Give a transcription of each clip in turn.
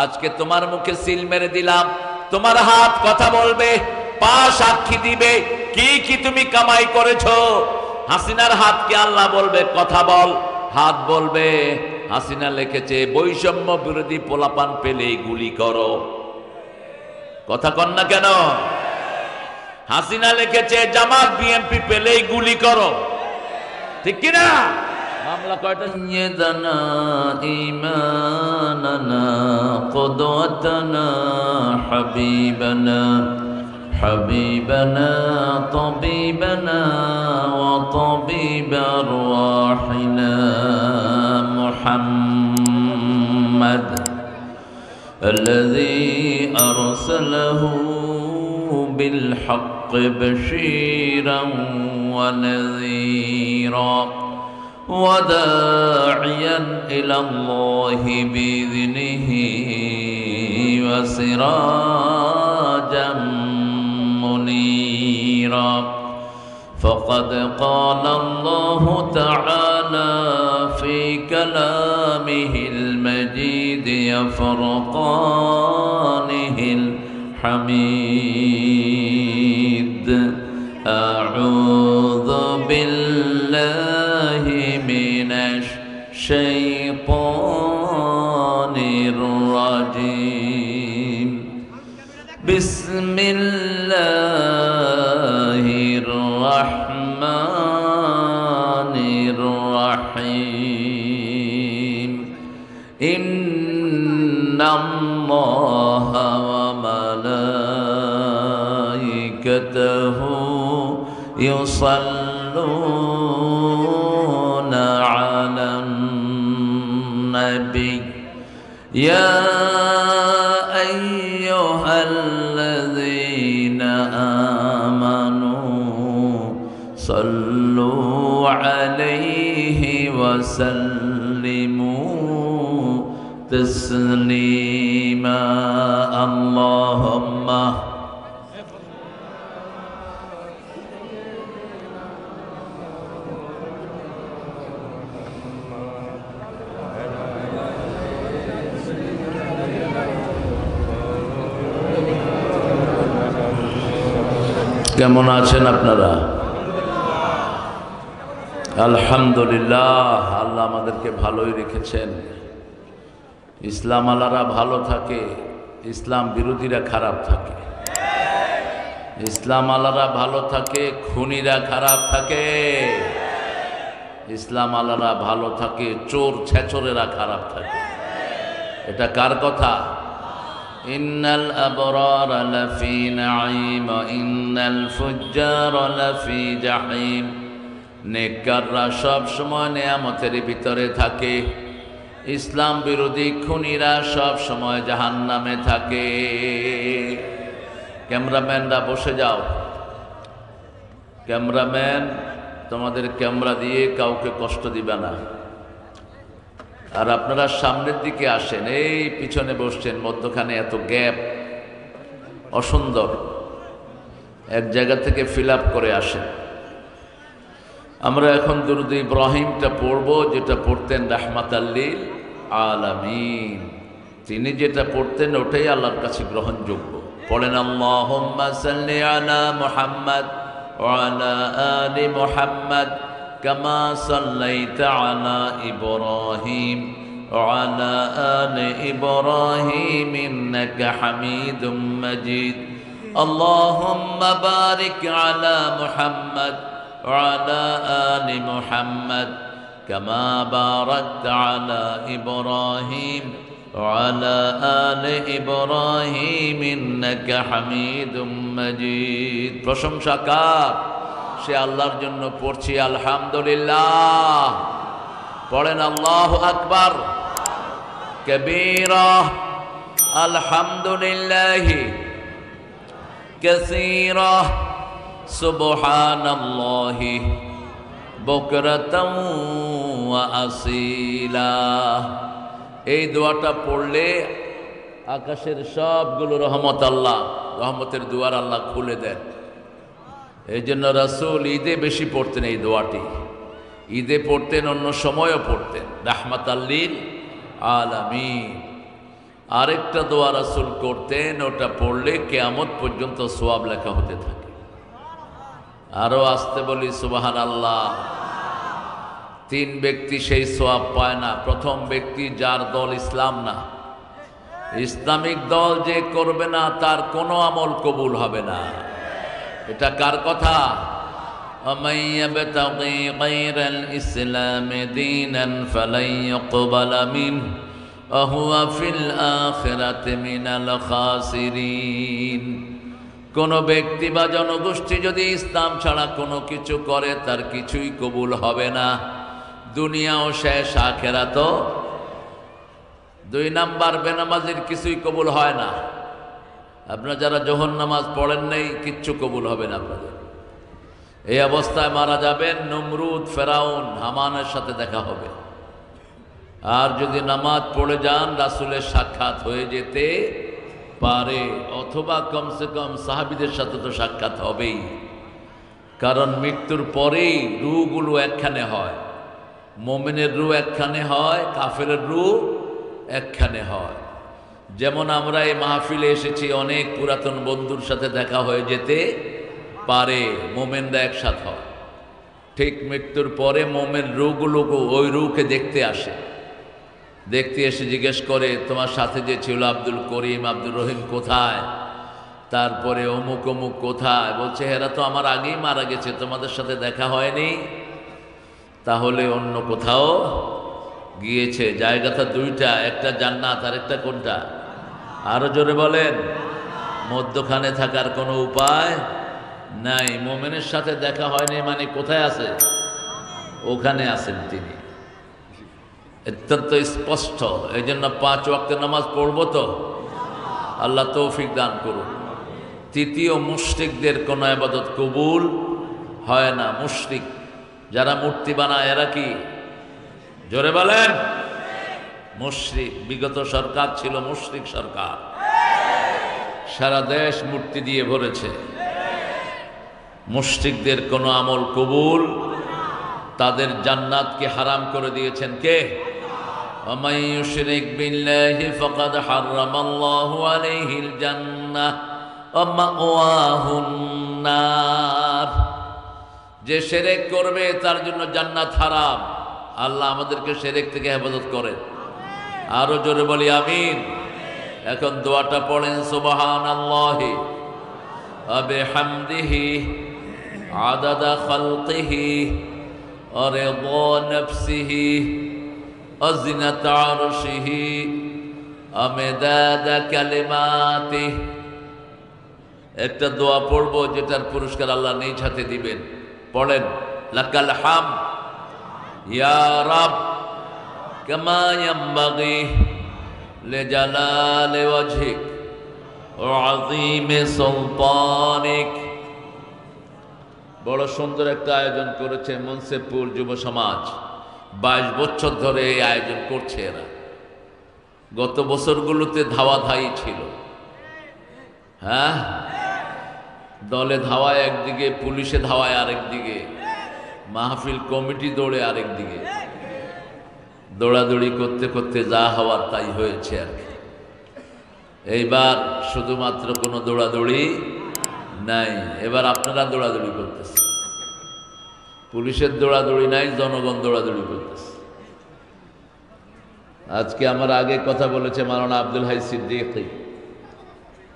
আজকে তোমার মুখে সিল মেরে দিলাম, তোমার হাত কথা বলবে, পা সাক্ষী দিবে কি কি তুমি কামাই করেছো। হাসিনার হাতকে আল্লাহ বলবে কথা বল, হাত বলবে হাসিনা লিখেছে বৈষম্য বিরোধী পোলাপান পেলেই গুলি করো। কথা কন না কেন? হাসিনা লিখেছে জামাত বিএনপি পেলেই গুলি করো, ঠিক কিনা? মামলা কয়টা? يدنا إيماننا قدوتنا حبيبنا حبيبنا طبيبنا وطبيب أرواحنا محمد الذي أرسله بالحق بشيرا ونذيرا وداعيا إلى الله بإذنه وسراجا منيرا فقد قال الله تعالى في كلامه المجيد فرقانه الحميد أعوذ بالله من الشيطان الرجيم بسم الله الرحمن الرحيم إن الله وملائكته يصلون على النبي يا أيها الذين آمنوا صلوا عليه وسلموا تسليما اللهم কেমন আছেন আপনারা? আলহামদুলিল্লাহ, আল্লাহ আমাদেরকে ভালোই রেখেছেন। ইসলাম আলারা ভালো থাকে, ইসলাম বিরোধীরা খারাপ থাকে। ইসলাম আলারা ভালো থাকে, খুনিরা খারাপ থাকে। ইসলাম আলারা ভালো থাকে, চোর ছেচরেরা খারাপ থাকে। এটা কার কথা? ইন্নাল আবরারা লাফি নাঈম ইন্নাল ফুজ্জারা লাফি জাহিম। নেককাররা সব সময় নেয়ামতের ভিতরে থাকে, ইসলাম বিরোধী খুনিরা সব সময় জাহান্নামে থাকে। ক্যামেরাম্যানরা বসে যাও। ক্যামেরাম্যান, তোমাদের ক্যামেরা দিয়ে কাউকে কষ্ট দিবে না। আর আপনারা সামনের দিকে আসেন, এই পিছনে বসছেন, মধ্যখানে এত গ্যাপ অসুন্দর। এক জায়গা থেকে ফিল আপ করে আসেন। আমরা এখন দুরূদ ইব্রাহিমটা পড়ব, যেটা পড়তেন রাহমাতাল লিল আলামিন। তিনি যেটা পড়তেন ওটাই আল্লাহর কাছে গ্রহণযোগ্য। পড়েন আল্লাহুম্মা সাল্লি আলা মুহাম্মাদ ওয়া আলা আলি মুহাম্মাদ কামা সাল্লাইতা আলা ইব্রাহিম ওয়া আলা আলি ইব্রাহিম ইন্নাকা হামিদুম মাজিদ। আল্লাহুম্মা বারিক আলা মুহাম্মাদ وعلى آل محمد كما باركت على إبراهيم وعلى آل إبراهيم إنك حميد مجيد। প্রশংসা কার? সে আল্লাহর জন্য পড়ছি আলহামদুলিল্লাহ। পড়েন আল্লাহু আকবার কবীরা আলহামদুলিল্লাহি কাসীরা সুবহানাল্লাহি বুকরাতাও ওয়া আসীলা। এই দোয়াটা পড়লে আকাশের সবগুলো রহমত আল্লাহ, রহমতের দুয়ার আল্লাহ খুলে দেন। এই জন্য রাসূল ঈদে বেশি পড়তেন এই দোয়াটি। ঈদে পড়তেন, অন্য সময়ও পড়তেন। রাহমাতাল লিল আলামিন। আরেকটা দোয়া রাসূল করতেন, ওটা পড়লে কিয়ামত পর্যন্ত সওয়াব লেখা হতে থাকে। আরো আসতে বলি সুবহানাল্লাহ। 3 ব্যক্তি সেই সওয়াব পায় না। প্রথম ব্যক্তি যার দল ইসলাম না, ইসলামিক দল যে করবে না তার কোনো আমল কবুল হবে না। এটা কার কথা? ومن يبتغي غير الإسلام دينا فلن يقبل منه وهو في الآخرة من الخاسرين। কোন ব্যক্তি বা জনগোষ্ঠী যদি ইসলাম ছাড়া কোনো কিছু করে তার কিছুই কবুল হবে না, দুনিয়াও শেষ আখিরাতও। 2 নাম্বার, বেনামাজির কিছুই কবুল হয় না। আপনারা যারা জোহর নামাজ পড়েন নাই, কিচ্ছু কবুল হবে না আপনাদের। এই অবস্থায় মারা যাবেন, নমরুদ, ফেরাউন, হামানের সাথে দেখা হবে। আর যদি নামাজ পড়ে যান, রাসূলের সাক্ষাৎ হয়ে যেতে পারে, অথবা কমসে কম সাহাবীদের সাথে তো সাক্ষাৎ হবেই। কারণ মৃত্যুর পরেই রূহগুলো একখানে হয়। মুমিনের রূহ একখানে হয়, কাফেরের রূহ একখানে হয়। যেমন আমরা এই মাহফিলে এসেছি, অনেক পুরাতন বন্ধুর সাথে দেখা হয়ে যেতে পারে, মোমেনরা একসাথ হয়। ঠিক মৃত্যুর পরে মোমেন রূহগুলো ওই রূহকে দেখতে আসে। দেখতে এসে জিজ্ঞেস করে, তোমার সাথে যে ছিল আব্দুল করিম, আব্দুল রহিম কোথায়? তারপরে অমুক অমুক কোথায়? বলছে এরা তো আমার আগেই মারা গেছে, তোমাদের সাথে দেখা হয়নি। তাহলে অন্য কোথাও গিয়েছে। জায়গাটা 2টা, একটা জান্নাত আর একটা কোনটা? আরো জোরে বলেন। মধ্যখানে থাকার কোনো উপায় নাই। মোমেনের সাথে দেখা হয়নি মানে কোথায় আছে? ওখানে আছেন তিনি, অত্যন্ত স্পষ্ট। এই জন্য 5 ওয়াক্তের নামাজ পড়বো তো, আল্লাহ তৌফিক দান করুন। 3য়, মুশরিকদের কোনো ইবাদত কবুল হয় না। মুশরিক যারা মূর্তি বানায়, এরা কি? জোরে বলেন। মুশরিক। বিগত সরকার ছিল মুশরিক সরকার, সারা দেশ মূর্তি দিয়ে ভরেছে। মুশরিকদের কোনো আমল কবুল, তাদের জান্নাতকে হারাম করে দিয়েছেন কে? ومن يشرك بالله فقد حرم الله عليه الجنة ومأواه النار। যে শিরক করবে তার জন্য জান্নাত হারাম। আল্লাহ আমাদেরকে শিরক থেকে হেফাজত করেন। আরো জোরে বলি আমিন। এখন দোয়াটা পড়েন, সুবহানাল্লাহি ওয়া বিহামদিহি আদাদা খালকিহি ওয়া রিদা নাফসিহি ওয়া জিনাতা আরশিহি ওয়া মিদাদা কালিমাতিহি। একটা দোয়া পড়বো যেটার পুরস্কার আল্লাহ নিজ হাতে দিবেন। পড়েন, লাকাল হাম ইয়া রাব কামা ইয়ানবাগি লিজালালি ওয়াজহিক ওয়া আযীমি সুলতানিক। বড় সুন্দর একটা আয়োজন করেছে মুন্সিপুর যুব সমাজ। 22 বছর ধরে এই আয়োজন করছে এরা। গত বছরগুলোতে ধাওয়াধাই ছিল। হ্যাঁ, দলে ধাওয়ায় একদিকে, পুলিশে ধাওয়ায় আরেকদিকে, মাহফিল কমিটি দৌড়ে আরেকদিকে। দৌড়াদৌড়ি করতে করতে যা হওয়ার তাই হয়েছে আর কি। এইবার শুধুমাত্র কোনো দৌড়াদৌড়ি নাই, এবার আপনারা দৌড়াদৌড়ি করতেছে। পুলিশের দৌড়াদৌড়ি নাই, জনগণ দৌড়াদৌড়ি করতেছে। আজকে আমার আগে কথা বলেছে মাওলানা আব্দুল হাই সিদ্দিকী।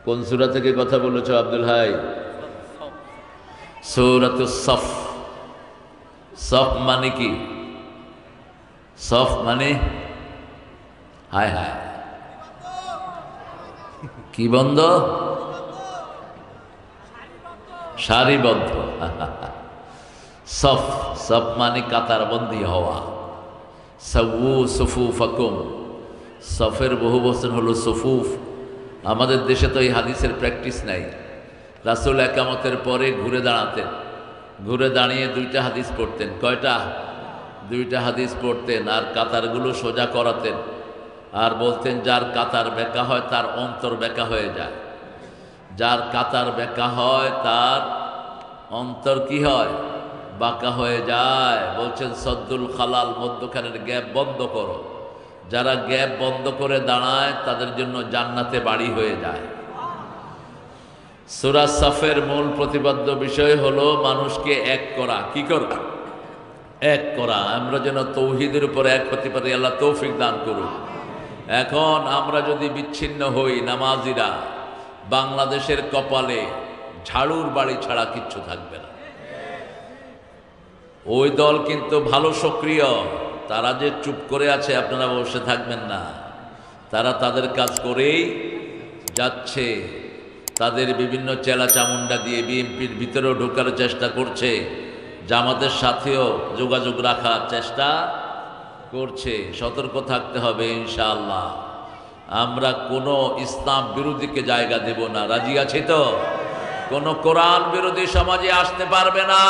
কোন সূরা থেকে কথা বলেছো আব্দুল হাই? সূরাতুস সফ। সফ মানে কি? সফ মানে হায় হায়, কি বন্ধ? সারিবদ্ধ। সফ, সফ মানে কাতারবন্দি হওয়া। সাউ সুফুফাকুম, সফের বহু বচন হলো সুফুফ। আমাদের দেশে তো এই হাদিসের প্র্যাকটিস নাই। রাসূল একামতের পরে ঘুরে দাঁড়াতেন, ঘুরে দাঁড়িয়ে 2টা হাদিস পড়তেন। কয়টা? 2টা হাদিস পড়তেন, আর কাতারগুলো সোজা করাতেন। আর বলতেন, যার কাতার বেঁকা হয় তার অন্তর বেঁকা হয়ে যায়। যার কাতার বেঁকা হয় তার অন্তর কি হয়? বাঁকা হয়ে যায়। বলছেন সদ্দুল খালাল, মধ্যখানের গ্যাপ বন্ধ করো। যারা গ্যাপ বন্ধ করে দাঁড়ায় তাদের জন্য জান্নাতে বাড়ি হয়ে যায়। সূরা সাফের মূল প্রতিপাদ্য বিষয় হলো মানুষকে এক করা। কি করা? এক করা। আমরা যেন তৌহিদের উপর এক হতে পারি, আল্লাহ তৌফিক দান করুন। এখন আমরা যদি বিচ্ছিন্ন হই, নামাজিরা, বাংলাদেশের কপালে ঝাড়ুর বাড়ি ছাড়া কিচ্ছু থাকবে না। ওই দল কিন্তু ভালো সক্রিয়, তারা যে চুপ করে আছে আপনারা বসে থাকবেন না, তারা তাদের কাজ করেই যাচ্ছে। তাদের বিভিন্ন চেলা চামুন্ডা দিয়ে বিএনপির ভিতরেও ঢোকার চেষ্টা করছে, জামাতের সাথেও যোগাযোগ রাখার চেষ্টা করছে। সতর্ক থাকতে হবে ইনশাআল্লাহ। আমরা কোনো ইসলাম বিরোধীকে জায়গা দেব না। রাজি আছি তো? কোনো কোরআন বিরোধী সমাজে আসতে পারবে না।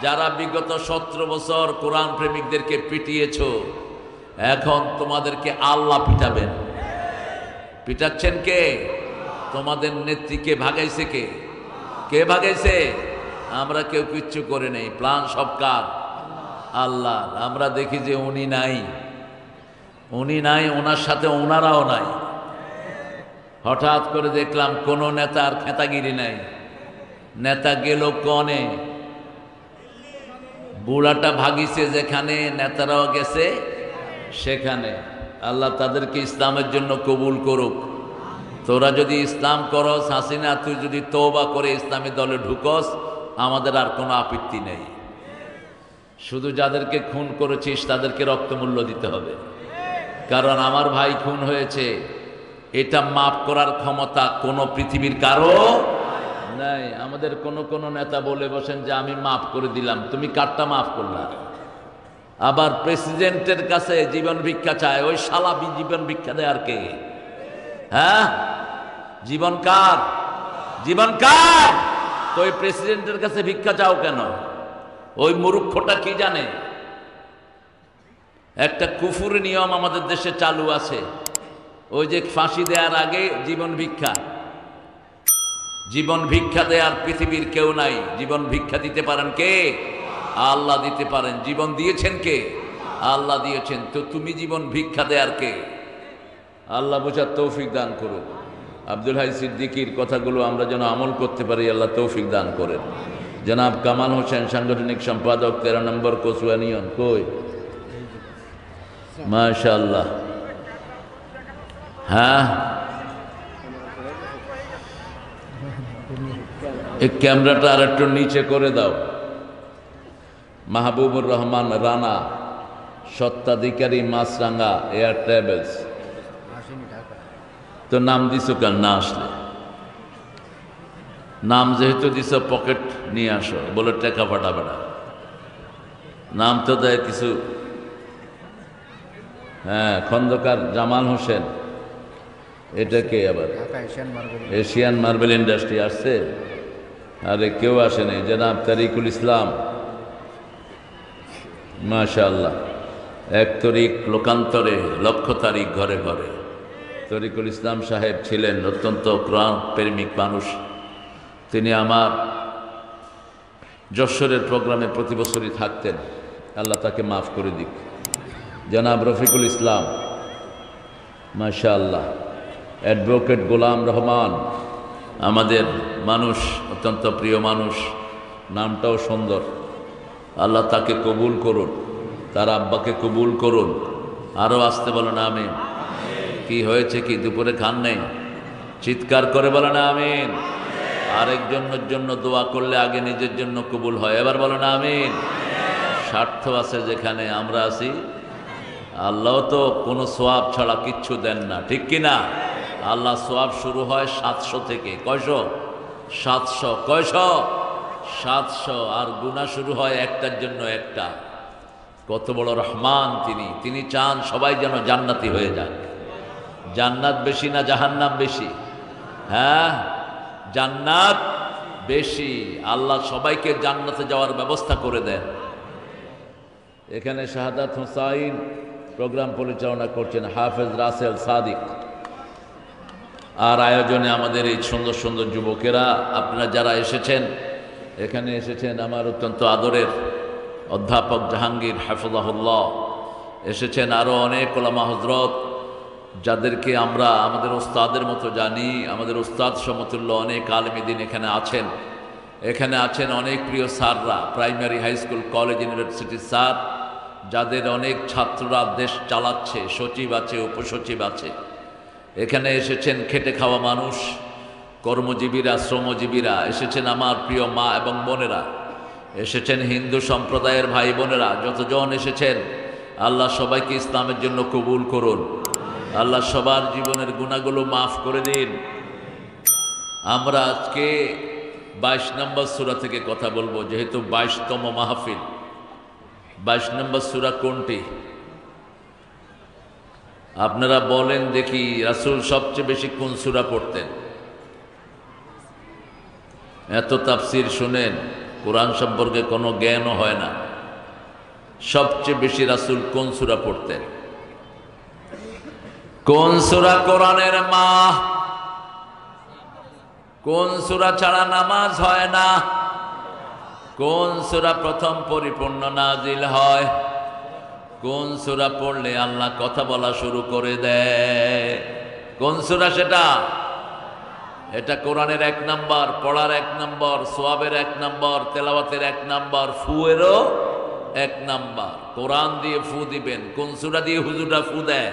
যারা বিগত 17 বছর কোরআন প্রেমিকদেরকে পিটিয়েছ, এখন তোমাদেরকে আল্লাহ পিটাবেন। পিটাচ্ছেন কে? তোমাদের নেত্রীকে ভাগাইছে কে? কে ভাগাইছে? আমরা কেউ কিচ্ছু করে নেই। প্ল্যান সব কার? আল্লাহ। আমরা দেখি যে উনি নাই, উনি নাই, ওনার সাথে ওনারাও নাই। হঠাৎ করে দেখলাম কোনো নেতার খেতাগিরি নাই। নেতা গেল কনে, বুড়াটা ভাগিছে যেখানে, নেতারাও গেছে সেখানে। আল্লাহ তাদেরকে ইসলামের জন্য কবুল করুক। তোরা যদি ইসলাম করস, হাসিনা তুই যদি তওবা করে ইসলামী দলে ঢুকস, আমাদের আর কোনো আপত্তি নেই। শুধু যাদেরকে খুন করেছিস তাদেরকে রক্তমূল্য দিতে হবে। কারণ আমার ভাই খুন হয়েছে, এটা মাফ করার ক্ষমতা কোনো পৃথিবীর কারো নাই। আমাদের কোনো নেতা বলে বসেন যে আমি মাফ করে দিলাম। তুমি কারটা মাফ করলা? আবার প্রেসিডেন্টের কাছে জীবন ভিক্ষা চায়, ওই শালা জীবন ভিক্ষা দেয় আর কে? হ্যাঁ, জীবন কার? জীবন কার? তো ওই প্রেসিডেন্টের কাছে ভিক্ষা চাও কেন? ওই মূর্খটা কি জানে? একটা কুফুর নিয়ম আমাদের দেশে চালু আছে, ওই যে ফাঁসি দেওয়ার আগে জীবন ভিক্ষা। জীবন ভিক্ষা দেওয়ার পৃথিবীর কেউ নাই। জীবন ভিক্ষা দিতে পারেন কে? আল্লাহ দিতে পারেন। জীবন দিয়েছেন কে? আল্লাহ দিয়েছেন। তো তুমি জীবন ভিক্ষা দেয়ার কে? আল্লাহ বোঝার তৌফিক দান করুন। আব্দুল হাই সিদ্দিকীর কথাগুলো আমরা যেন আমল করতে পারি, আল্লাহ তৌফিক দান করেন। জনাব কামাল হোসেন, সাংগঠনিক সম্পাদক 13 নম্বর কচুয়া ইউনিয়ন। কই? মাশাআল্লাহ। হ্যাঁ, এই ক্যামেরাটা আর একটু নিচে করে দাও। মাহবুবুর রহমান রানা, স্বত্বাধিকারী, মাছরাঙ্গা এয়ার ট্রাভেলস। তো নাম দিছো কেন? না আসলে নাম যেহেতু দিছ, পকেট নিয়ে আসো, বলে টাকা পাঠাবে না। নাম তো দেয় কিছু। হ্যাঁ, খন্দকার জামাল হোসেন, এটা কে আবার? এশিয়ান মার্বেল ইন্ডাস্ট্রি আসছে। আরে কেউ আসেনি। জনাব তারিকুল ইসলাম, মাশাআল্লাহ। 1 তারিখ লোকান্তরে, লক্ষ তারিখ ঘরে ঘরে। তরিকুল ইসলাম সাহেব ছিলেন অত্যন্ত কোরআন প্রেমিক মানুষ। তিনি আমার যশোরের প্রোগ্রামে প্রতি বছরই থাকতেন, আল্লাহ তাকে মাফ করে দিক। জনাব রফিকুল ইসলাম, মাশাআল্লাহ। অ্যাডভোকেট গোলাম রহমান, আমাদের মানুষ, অত্যন্ত প্রিয় মানুষ, নামটাও সুন্দর। আল্লাহ তাকে কবুল করুন, তার আব্বাকে কবুল করুন। আরও আসতে বলেন আমিন। কি হয়েছে কি? দুপুরে খান নেই? চিৎকার করে বলেন আমিন। আরেকজনের জন্য দোয়া করলে আগে নিজের জন্য কবুল হয়। এবার বলেন আমিন। স্বার্থ আছে যেখানে, আমরা আছি। আল্লাহ তো কোনো সোয়াব ছাড়া কিচ্ছু দেন না, ঠিক কিনা? আল্লাহ সোয়াব শুরু হয় 700 থেকে। কয়শো? 700। কয়শো? 700। আর গুনাহ শুরু হয় একটার জন্য একটা। কত বড় রহমান তিনি! তিনি চান সবাই যেন জান্নাতি হয়ে যাক। জান্নাত বেশি না জাহান্নাম বেশি? হ্যাঁ, জান্নাত বেশি। আল্লাহ সবাইকে জান্নাতে যাওয়ার ব্যবস্থা করে দেন। এখানে শাহাদাত হুসাইন প্রোগ্রাম পরিচালনা করছেন হাফেজ রাসেল সাদিক। আর আয়োজনে আমাদের এই সুন্দর সুন্দর যুবকেরা, আপনারা যারা এসেছেন, এখানে এসেছেন আমার অত্যন্ত আদরের অধ্যাপক জাহাঙ্গীর হাফিজাহুল্লাহ, এসেছেন আরও অনেক ওলামা হজরত, যাদেরকে আমরা আমাদের ওস্তাদের মতো জানি। আমাদের ওস্তাদ সমতুল্য অনেক আলেমী দিন এখানে আছেন। এখানে আছেন অনেক প্রিয় স্যাররা, প্রাইমারি, হাই স্কুল, কলেজ, ইউনিভার্সিটির স্যার, যাদের অনেক ছাত্ররা দেশ চালাচ্ছে, সচিব আছে, উপসচিব আছে। এখানে এসেছেন খেটে খাওয়া মানুষ, কর্মজীবীরা, শ্রমজীবীরা, এসেছেন আমার প্রিয় মা এবং বোনেরা, এসেছেন হিন্দু সম্প্রদায়ের ভাই বোনেরা, যতজন এসেছেন আল্লাহ সবাইকে ইসলামের জন্য কবুল করুন। আল্লাহ সবার জীবনের গুনাহগুলো মাফ করে দিন। আমরা আজকে 22 নম্বর সূরা থেকে কথা বলবো, যেহেতু 22তম মাহফিল। 22 নম্বর সূরা কোনটি? আপনারা বলেন দেখি, রাসূল সবচেয়ে বেশি কোন সূরা পড়তেন? এত তাফসীর শুনেন, কোরআন সম্পর্কে কোনো জ্ঞানও হয় না। সবচেয়ে বেশি রাসূল কোন সূরা পড়তেন? কোন সূরা কোরআনের মা? কোন সূরা ছাড়া নামাজ হয় না? কোন সূরা প্রথম পরিপূর্ণ নাজিল হয়? কোন সূরা পড়লে আল্লাহ কথা বলা শুরু করে দেয়? কোন সূরা সেটা? এটা কোরআনের 1 নম্বর, পড়ার 1 নম্বর, সোয়াবের 1 নম্বর, তেলাওয়াতের 1 নম্বর, ফুয়েরও 1 নম্বর। কোরআন দিয়ে ফু দিবেন। কোন সূরা দিয়ে হুজুররা ফু দেয়?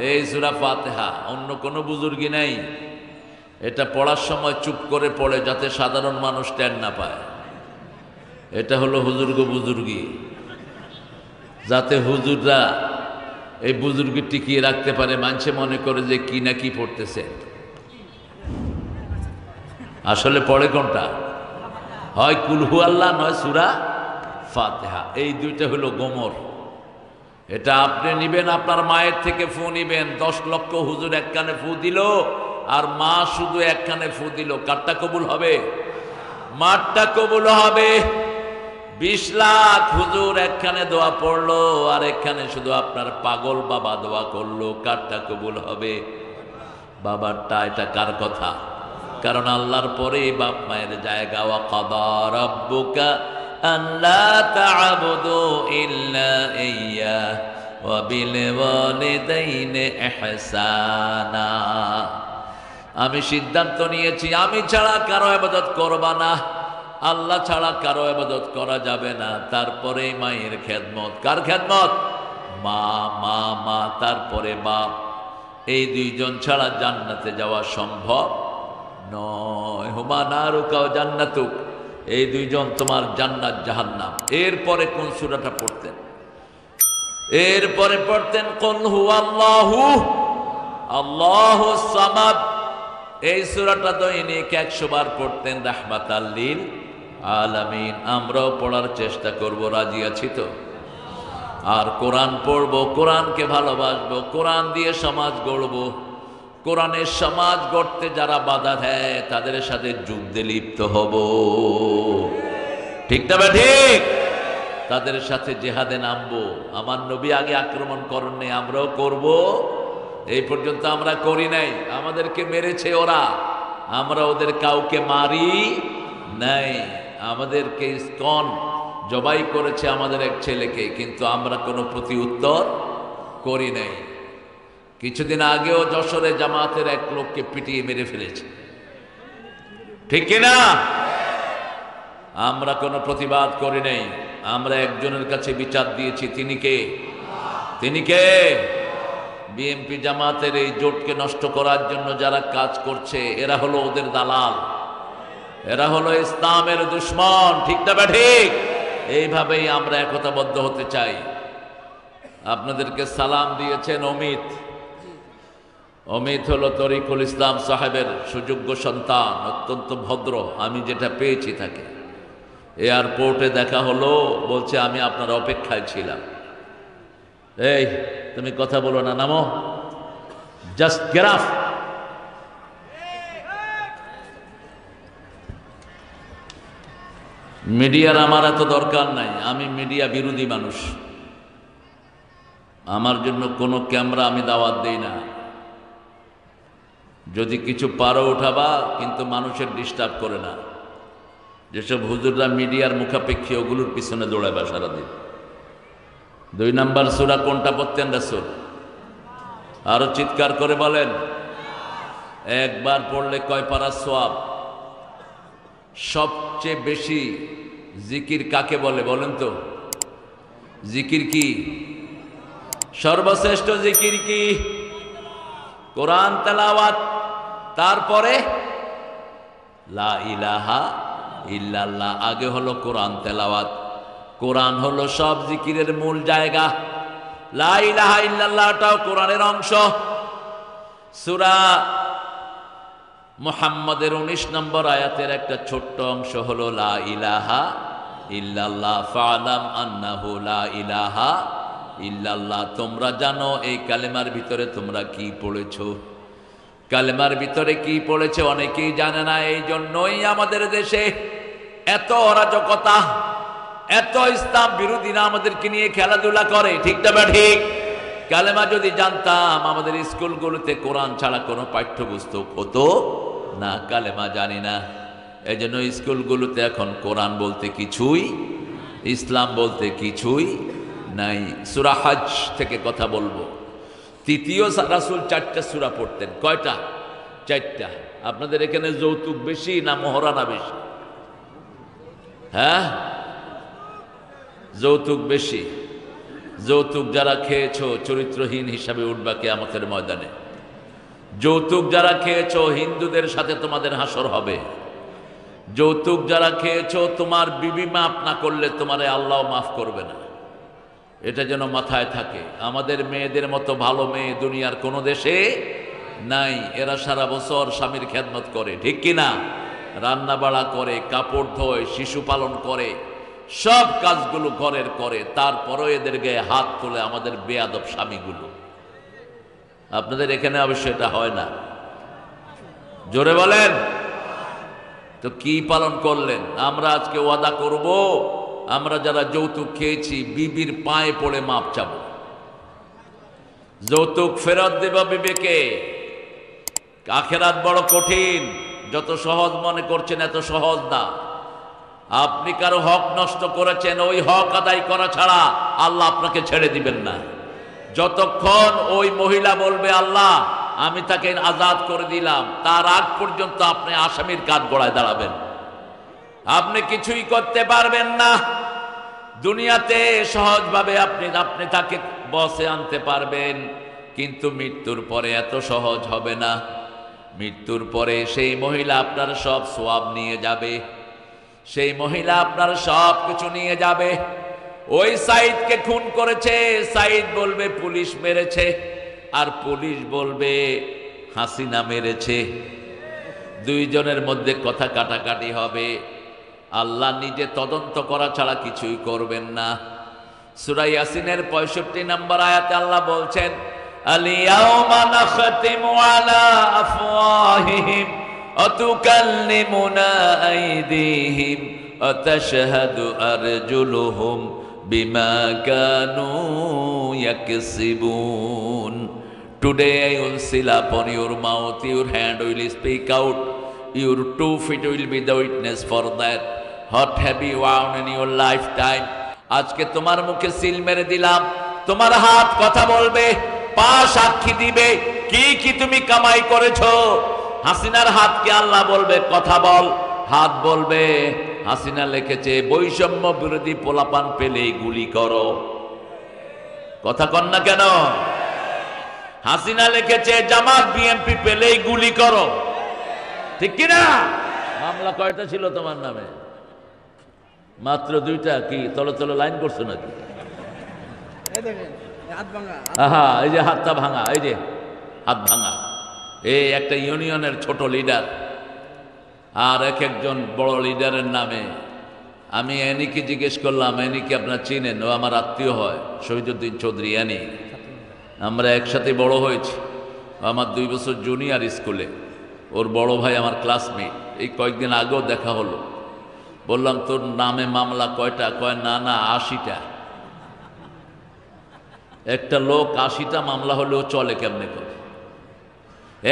এই সূরা ফাতিহা। অন্য কোনো বুজুর্গি নাই। এটা পড়ার সময় চুপ করে পড়ে, যাতে সাধারণ মানুষ টের না পায়। এটা হলো বুজুর্গি, যাতে হুজুররা এই বুজুর্গি টিকিয়ে রাখতে পারে। মানুষে মনে করে যে কি না কি পড়তেছে। আসলে পড়ে কোনটা? হয় কুল হু আল্লাহ, নয় সূরা ফাতিহা। এই দুইটা হলো গোমর। এটা আপনি নিবেন, আপনার মায়ের থেকে ফু নিবেন। 10 লক্ষ হুজুর এক কানে ফু দিল, আর মা শুধু এক কানে ফু দিল, কারটা কবুল হবে? মারটা কবুল হবে। 20 লাখ হুজুর একখানে দোয়া পড়লো, আর একখানে শুধু আপনার পাগল বাবা দোয়া করলো, কারটা কবুল হবে? বাবারটা। এটা কার কথা? কারণ আল্লাহর পরে বাপ মায়ের জায়গা। ওয়া কাদা রাব্বুকা আল্লা তা'বুদু ইল্লা ইয়্যা ওয়া বিল ওয়ালিদাইনি ইহসানা। আমি সিদ্ধান্ত নিয়েছি, আমি ছাড়া কারো ইবাদত করবা না, আল্লাহ ছাড়া কারো ইবাদত করা যাবে না। তারপরে মায়ের খেদমত। কার খেদমত? মা, মা, মা, তারপরে বাপ। এই দুইজন ছাড়া জান্নাতে যাওয়া সম্ভব নয়। হুমা নারুকা ওয়া জান্নাতুক। এই দুইজন তোমার জান্নাত জাহান্নাম। এরপরে কোন সূরাটা পড়তেন? এরপরে পড়তেন কুল হুয়াল্লাহু আল্লাহুস সামাদ। এই সূরাটা দৈনিক 100 বার পড়তেন, রাহমাতাল লিল আলামিন। আমরাও পড়ার চেষ্টা করব, রাজি আছি তো? আর কোরআন পড়ব, কোরআনকে ভালোবাসবো, কোরআন দিয়ে সমাজ গড়ব। কোরআনের সমাজ গড়তে যারা বাধা দেয় তাদের সাথে যুদ্ধে লিপ্ত হব। ঠিক না বা ঠিক? তাদের সাথে জিহাদে নামবো। আমার নবী আগে আক্রমণ করেননি, আমরাও করব। এই পর্যন্ত আমরা করি নাই। আমাদেরকে মেরেছে ওরা, আমরা ওদের কাউকে মারি নাই। আমাদেরকে ইসকন জবাই করেছে আমাদের এক ছেলেকে, কিন্তু আমরা কোনো প্রতি উত্তর করি নাই। কিছুদিন আগেও যশোরে জামাতের এক লোককে পিটিয়ে মেরে ফেলেছে, ঠিক কিনা? আমরা কোনো প্রতিবাদ করি নাই। আমরা একজনের কাছে বিচার দিয়েছি। তিনি কে? তিনি কে? বিএনপি জামাতের এই জোটকে নষ্ট করার জন্য যারা কাজ করছে, এরা হলো ওদের দালাল, এরা হলো ইসলামের দুশমন। ঠিক না ঠিক? এইভাবেই আমরা একতাবদ্ধ হতে চাই। আপনাদেরকে সালাম দিয়েছেন অমিত। অমিত হলো তরিকুল ইসলাম সাহেবের সুযোগ্য সন্তান, অত্যন্ত ভদ্র। আমি যেটা পেয়েছি তাকে এয়ারপোর্টে দেখা হলো, বলছে আমি আপনার অপেক্ষায় ছিলাম। এই তুমি কথা বলো না, নামো, জাস্ট গেট অফ। মিডিয়ার আমার এত দরকার নাই। আমি মিডিয়া বিরোধী মানুষ। আমার জন্য কোনো ক্যামেরা আমি দাওয়াত দেই না। যদি কিছু পারো উঠাবা, কিন্তু মানুষের ডিস্টার্ব করে না। যেসব হুজুররা মিডিয়ার মুখাপেক্ষী, ওগুলোর পিছনে দৌড়াবা সারাদিন। 2 নম্বর সূরা কোনটা পড়তেন রাসূল? আরো চিৎকার করে বলেন। একবার পড়লে কয় পারা সওয়াব? সবচেয়ে বেশি জিকির কাকে বলে বলেন তো? জিকির কি? সর্বশ্রেষ্ঠ জিকির কি? কোরআন তেলাওয়াত। তারপরে লা ইলাহা ইল্লাল্লাহ। আগে হলো কোরআন তেলাওয়াত। কোরআন হলো সব জিকিরের মূল জায়গা। লা ইলাহা ইল্লাল্লাহটাও কোরআনের অংশ। সূরা মুহাম্মদের 19 নম্বর আয়াতের একটা ছোট্ট অংশ হলো লা ইলাহা ইল্লাল্লাহ। ফালাম আন্নাহু লা ইলাহা ইল্লাল্লাহ। তোমরা জানো এই কালেমার ভিতরে তোমরা কি পড়েছো। কালেমার ভিতরে কি পড়েছে অনেকেই জানে না। এই জন্যই আমাদের দেশে এত অরাজকতা, এত ইসলাম বিরোধীরা আমাদেরকে নিয়ে খেলাধুলা করে। ঠিক না বা ঠিক? কালেমা যদি জানতাম আমাদের স্কুলগুলোতে কোরআন ছাড়া কোনো পাঠ্যপুস্তক হতো না। কালেমা জানি না, এজন্য স্কুলগুলোতে এখন কোরআন বলতে কিছুই, ইসলাম বলতে কিছুই নাই। সূরা হজ থেকে কথা বলবো। তৃতীয় রাসূল 4টা সূরা পড়তেন। কয়টা? 4টা। আপনাদের এখানে যৌতুক বেশি না মহারানা বেশি? হ্যাঁ, যৌতুক বেশি। যৌতুক যারা খেয়েছো চরিত্রহীন হিসাবে উঠবা কিয়ামতের ময়দানে। যৌতুক যারা খেয়েছো হিন্দুদের সাথে তোমাদের হাসর হবে। যৌতুক যারা খেয়েছো তোমার বিবি মাফ না করলে তোমারে আল্লাহ মাফ করবে না। এটা যেন মাথায় থাকে। আমাদের মেয়েদের মতো ভালো মেয়ে দুনিয়ার কোনো দেশে নাই। এরা সারা বছর স্বামীর খেদমত করে, ঠিক কিনা? রান্না বাড়া করে, কাপড় ধোয়, শিশু পালন করে, সব কাজগুলো ঘরের করে। তারপরও এদের গায়ে হাত তোলে আমাদের বেয়াদব স্বামীগুলো। আপনাদের এখানে অবশ্য এটা হয় না। জোরে বলেন তো। কি পালন করলেন? আমরা আজকে ওয়াদা করব, আমরা যারা যৌতুক খেয়েছি বিবির পায়ে পড়ে মাপ চাব। যৌতুক ফেরত দেব বিবেকে। আখেরাত বড় কঠিন। যত সহজ মনে করছেন এত সহজ না। আপনি কারো হক নষ্ট করেছেন, ওই হক আদায় করা ছাড়া আল্লাহ আপনাকে ছেড়ে দিবেন না। যতক্ষণ ওই মহিলা বলবে আল্লাহ আমি তাকে আজাদ করে দিলাম, তার আগ পর্যন্ত আপনি আসামির কাঠগড়ায় দাঁড়াবেন। আপনি কিছুই করতে পারবেন না। দুনিয়াতে সহজভাবে আপনি তাকে বসে আনতে পারবেন, কিন্তু মৃত্যুর পরে এত সহজ হবে না। মৃত্যুর পরে সেই মহিলা আপনার সব সওয়াব নিয়ে যাবে। সেই মহিলা আপনার সব কিছু নিয়ে যাবে। ওই সাইদকে খুন করেছে, সাইদ বলবে পুলিশ মেরেছে, আর পুলিশ বলবে হাসিনা মেরেছে। দুইজনের মধ্যে কথা কাটাকাটি হবে। আল্লাহ নিজে তদন্ত করা ছাড়া কিছুই করবেন না। সূরা ইয়াসিনের 65 নম্বর আয়াতে আল্লাহ বলছেন আল-ইয়াওমা নাখতিমু আলা আফওয়াহিহিম ওয়া তুকাল্লিমুনা আইদিহিম ওয়া তাশহাদু আরজুলুহুম বিমা Kanu ইয়াকসিবুন। Today I will seal upon your mouth, your hand will speak out, your 2 feet will be the witness for that. What have you found in your lifetime? আজকে তোমার মুখে সিল মেরে দিলাম, তোমার হাত কথা বলবে, পা সাক্ষী দিবে কি কি তুমি কামাই করেছো। হাসিনার হাতকে আল্লাহ বলবে কথা বল, হাত বলবে হাসিনা লিখেছে বৈষম্য বিরোধী পোলাপান পেলেই গুলি করো। কথা কন না কেন? হাসিনা লিখেছে জামাত বিএনপি পেলেই গুলি করো, ঠিক কিনা? মামলা কয়টা ছিল তোমার নামে? মাত্র 2টা। কি তলে তলে লাইন করছো নাকি? আহা, এই যে হাতটা ভাঙা, এই যে হাত ভাঙা। এই একটা ইউনিয়নের ছোট লিডার আর একজন বড় লিডারের নামে আমি এনিকে জিজ্ঞেস করলাম, এনিকে আপনার চিনেন? ও আমার আত্মীয় হয়, শহীদুদ্দিন চৌধুরী এনি। আমরা একসাথে বড় হয়েছি। আমার 2 বছর জুনিয়র স্কুলে। ওর বড় ভাই আমার ক্লাসমেট। এই কয়েকদিন আগেও দেখা হলো। বললাম তোর নামে মামলা কয়টা? কয় না না 80টা। একটা লোক 80টা মামলা হলেও চলে কেমনে করে?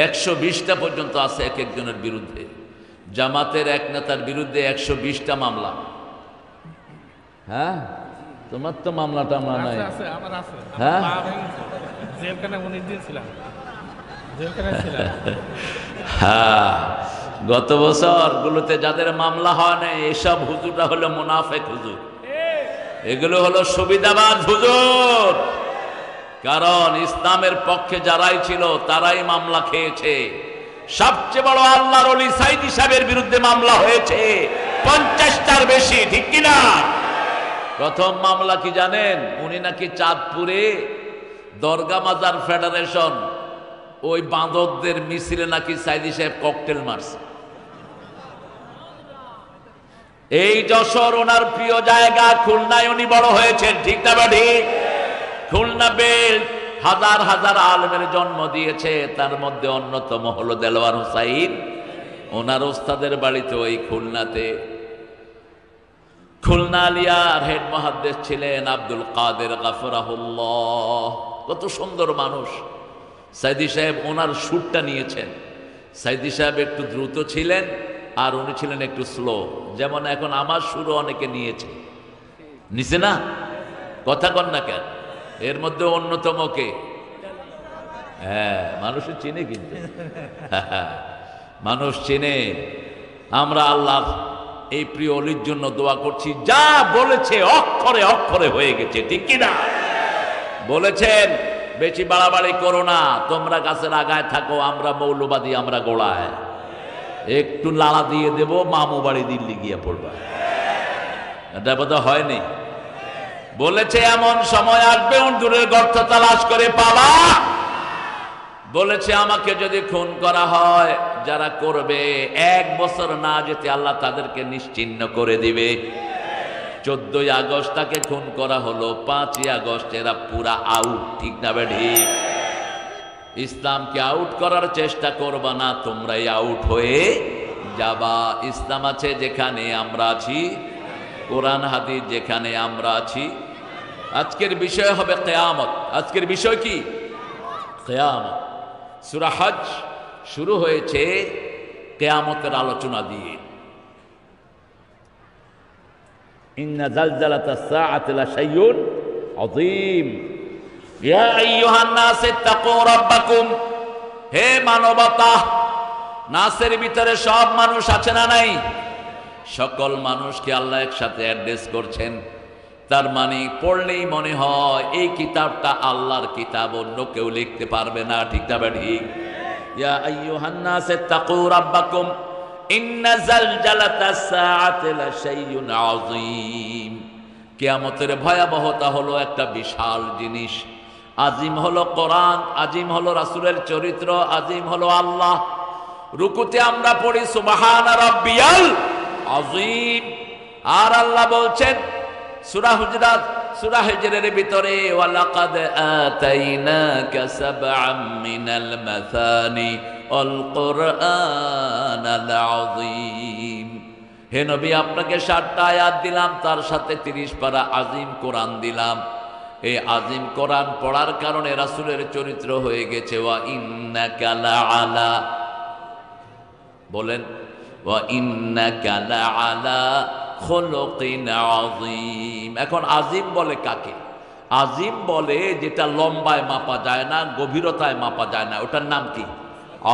120টা পর্যন্ত আছে এক একজনের বিরুদ্ধে। জামাতের এক নেতার বিরুদ্ধে 120টা মামলা। হ্যাঁ, তোমার তো মামলা টামলা নাই। আছে, আমার আছে। হ্যাঁ? পা ভেঙেছে। জেলখানায় 19 দিন ছিলাম। জেলখানায় ছিলাম। হ্যাঁ, গত বছর গুলোতে যাদের মামলা হয় না, এসব হুজুরটা হলো মুনাফেক হুজুর, এগুলো হলো সুবিধাবাদ হুজুর। কারণ ইসলামের পক্ষে যারাই ছিল তারাই মামলা খেয়েছে। সবচেয়ে বড় আল্লাহর ওলি সাইদি সাহেবের বিরুদ্ধে মামলা হয়েছে 50টার বেশি, ঠিক কিনা? প্রথম মামলা কি জানেন? উনি নাকি চাঁদপুরে দরগা মাজার ফেডারেশন ওই বাঁদরদের মিছিলে নাকি সাইদি সাহেব ককটেল মারছে। এই যশোর ওনার প্রিয় জায়গা, খুলনায় উনি বড় হয়েছেন, ঠিক না ঠিক? খুলনা বেল্ট হাজার হাজার আলেমের জন্ম দিয়েছে, তার মধ্যে অন্যতম হলো দেলোয়ার হোসাইন। ওনার ওস্তাদের বাড়িতে ওই খুলনাতে। খুলনা আলিয়ার হেড মুহাদ্দিস ছিলেন আব্দুল কাদের গাফরাহুল্লাহ। কত সুন্দর মানুষ। সাইদি সাহেব ওনার সুরটা নিয়েছেন। সাইদি সাহেব একটু দ্রুত ছিলেন আর উনি ছিলেন একটু স্লো। যেমন এখন আমার সুরও অনেকে নিয়েছে, নিছে না? কথা কন না কেন? এর মধ্যে অন্যতম কে? হ্যাঁ, মানুষের চিনে, কিন্তু মানুষ চিনে। আমরা আল্লাহ এই প্রিয় অলির জন্য দোয়া করছি, যা বলেছে অক্ষরে অক্ষরে হয়ে গেছে, ঠিক কিনা? বলেছেন বেশি বাড়াবাড়ি করো না, তোমরা গাছের আগায় থাকো, আমরা মৌলবাদী, আমরা গোড়ায়। একটু লালা দিয়ে দেব, মামু বাড়ি দিল্লি গিয়ে পড়বা। এটা বোধহয় হয়নি। বলেছে এমন সময় আসবে দূরের গর্ত তালাশ করে পাবা। বলেছে আমাকে যদি খুন করা হয়, যারা করবে 1 বছর না যেতে আল্লাহ তাদেরকে নিশ্চিহ্ন করে দিবে। 14ই আগস্ট তাকে খুন করা হলো, 5ই আগস্ট এরা পুরা আউট, ঠিক না বেঠি? ইসলামকে আউট করার চেষ্টা করবা না, তোমরাই আউট হয়ে যাবা। ইসলাম আছে যেখানে আমরা আছি, কোরআন হাদিস যেখানে আমরা আছি। আজকের বিষয় হবে কিয়ামত। আজকের বিষয় কি? কিয়ামত। সূরা হজ শুরু হয়েছে কিয়ামতের আলোচনা দিয়ে। ইন্না জালজালাতাস সাআতি লাশাইউন আযীম। ইয়া আইয়ুহান নাস ইত্তাকু রাব্বাকুম। হে মানবতা, নাসের ভিতরে সব মানুষ আছে না নাই? সকল মানুষকে আল্লাহ একসাথে অ্যাড্রেস করছেন। তার মানে পড়লেই মনে হয় এই কিতাবটা আল্লাহর কিতাব, অন্য কেউ লিখতে পারবে না, ঠিক না ঠিক? ইয়া আইয়ুহান নাস ইত্তাকু রাব্বাকুম ইন্না জালজালাতাস সাআতি লাশাইউন আযীম। কিয়ামতের ভয়াবহতা হলো একটা বিশাল জিনিস। আজিম হলো কোরআন, আজিম হলো রাসূলের চরিত্র, আজিম হলো আল্লাহ। রুকুতে আমরা পড়ি সুবহান রাব্বিয়াল আযীম, আর আল্লাহ বলছেন সূরা হুজরাত, সূরা হিজরের ভিতরে ওয়ালাকাদ আতাইনাকা সাবআম মিনাল মাসানি আল কুরআনাল আযীম। হে নবী, আপনাকে 7টা আয়াত দিলাম, তার সাথে 30 পারা আজিম কোরআন দিলাম। এই আজিম কোরআন পড়ার কারণে রাসূলের চরিত্র হয়ে গেছে ওয়া ইন্নাকা লাআলা, বলেন ওয়া ইন্নাকা লাআলা খুলুকিন আযীম। এখন আজিম বলে কাকে? আজিম বলে যেটা লম্বায় মাপা যায় না, গভীরতায় মাপা যায় না, ওটার নাম কি?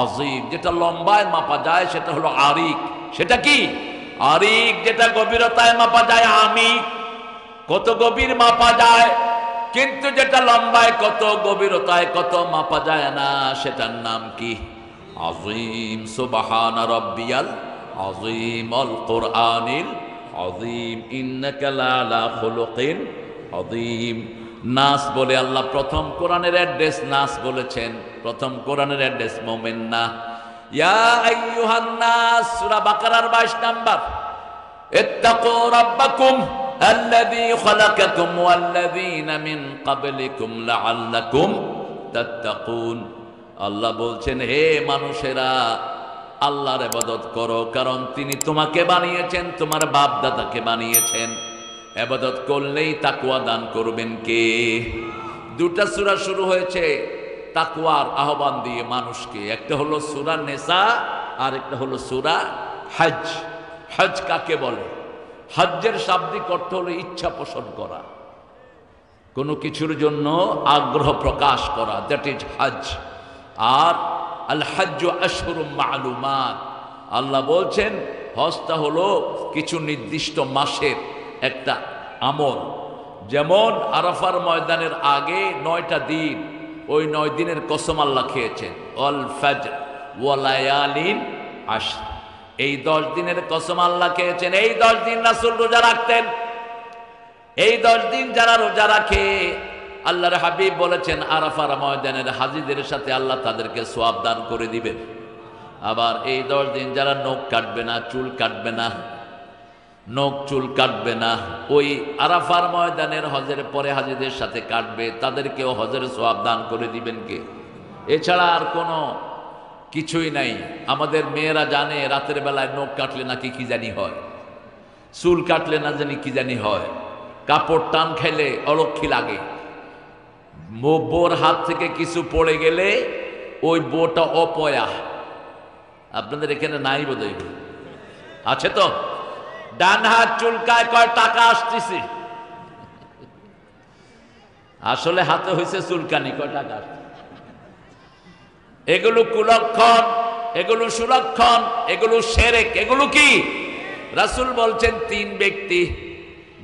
আজিম। যেটা লম্বায় মাপা যায় সেটা হলো আরিক। সেটা কি? আরিক। যেটা গভীরতায় মাপা যায় আমিক, কত গভীর মাপা যায়। কিন্তু যেটা লম্বায় কত, গভীরতায় কত মাপা যায় না, সেটার নাম কি? আযীম। সুবহান রাব্বিয়াল আযীম আল কুরআনিল আযীম ইন্নাকা লাআলা খুলুকিন আযীম। নাস বলে আল্লাহ প্রথম কোরআনের অ্যাড্রেস নাস বলেছেন। প্রথম কোরআনের অ্যাড্রেস মুমিন না। ইয়া আইয়ুহান নাস, সূরা বাকারার 22 নাম্বার। ইত্তাকু রাব্বাকুম আল্লাযী খালাকাকুম ওয়াল্লাযীনা মিন ক্বাবলিকুম লাআল্লাকুম তাত্তাকুন। আল্লাহ বলছেন, হে মানুষেরা, আল্লাহর ইবাদত করো, কারণ তিনি তোমাকে বানিয়েছেন, তোমার বাপ দাদাকে বানিয়েছেন। ইবাদত করলেই তাকওয়া দান করবেন কে? 2টা সূরা শুরু হয়েছে তাকওয়ার আহ্বান দিয়ে মানুষকে। একটা হলো সূরা নিসা আর একটা হলো সূরা হজ। হজ কাকে বলে? হজ্জের শাব্দিক অর্থ হলো ইচ্ছা পোষণ করা। কোনো কিছুর জন্য আগ্রহ প্রকাশ করা, দ্যাট ইজ হজ। আর আল হজ্জ আশহুরুম মালুমাত, আল্লাহ বলছেন হজটা হলো কিছু নির্দিষ্ট মাসের একটা আমল। যেমন আরাফার ময়দানের আগে 9টা দিন, ওই 9 দিনের কসম আল্লাহ খেয়েছেন, অল ফজর ওয়া লায়ালিন আশর, এই 10 দিনের কসম আল্লাহ খেয়েছেন। এই 10 দিন রাসূল রোজা রাখতেন। এই 10 দিন যারা রোজা রাখে, আল্লাহর হাবিব বলেছেন আরাফার ময়দানের হাজীদের সাথে আল্লাহ তাদেরকে সওয়াব দান করে দিবেন। আবার এই 10 দিন যারা নখ কাটবে না, চুল কাটবে না, নখ চুল কাটবে না, ওই আরাফার ময়দানের হজের পরে হাজীদের সাথে কাটবে, তাদেরকেও হজের সওয়াব দান করে দিবেন কে? এছাড়া আর কোনো কিছুই নাই। আমাদের মেয়েরা জানে রাতের বেলায় নখ কাটলে নাকি কি জানি হয়, চুল কাটলে না জানি কি জানি হয়, কাপড় টান খাইলে অলক্ষী লাগে, বোর হাত থেকে কিছু পড়ে গেলে ওই বোটা অপয়া। আপনাদের এখানে নাই বোধহয়, আছে তো? ডান হাত চুলকায় কয় টাকা আসতেছে, আসলে হাতে হয়েছে চুলকানি, কয় টাকা আসছে। এগুলো কুলক্ষণ, এগুলো সুলক্ষণ, এগুলো শিরক, এগুলো কি? রাসূল বলছেন 3 ব্যক্তি